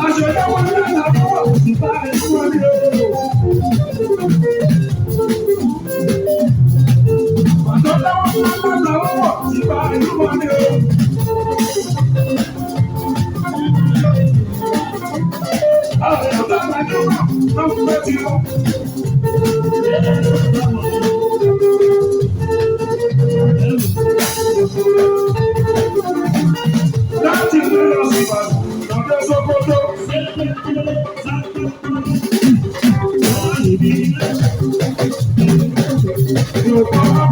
Àṣẹ̀dá wọn ní àlàbọ̀ ìbá ẹ̀kú wọn ní o. Àṣẹ̀dá wọn ní àlàbọ̀ ìbá ẹ̀kú wọn ní o. Àṣẹ̀dá wọn ní àlàbọ̀ ìbá láti ní ọ̀sìnbà lọ́dọ̀ Sókótó. Yorùbá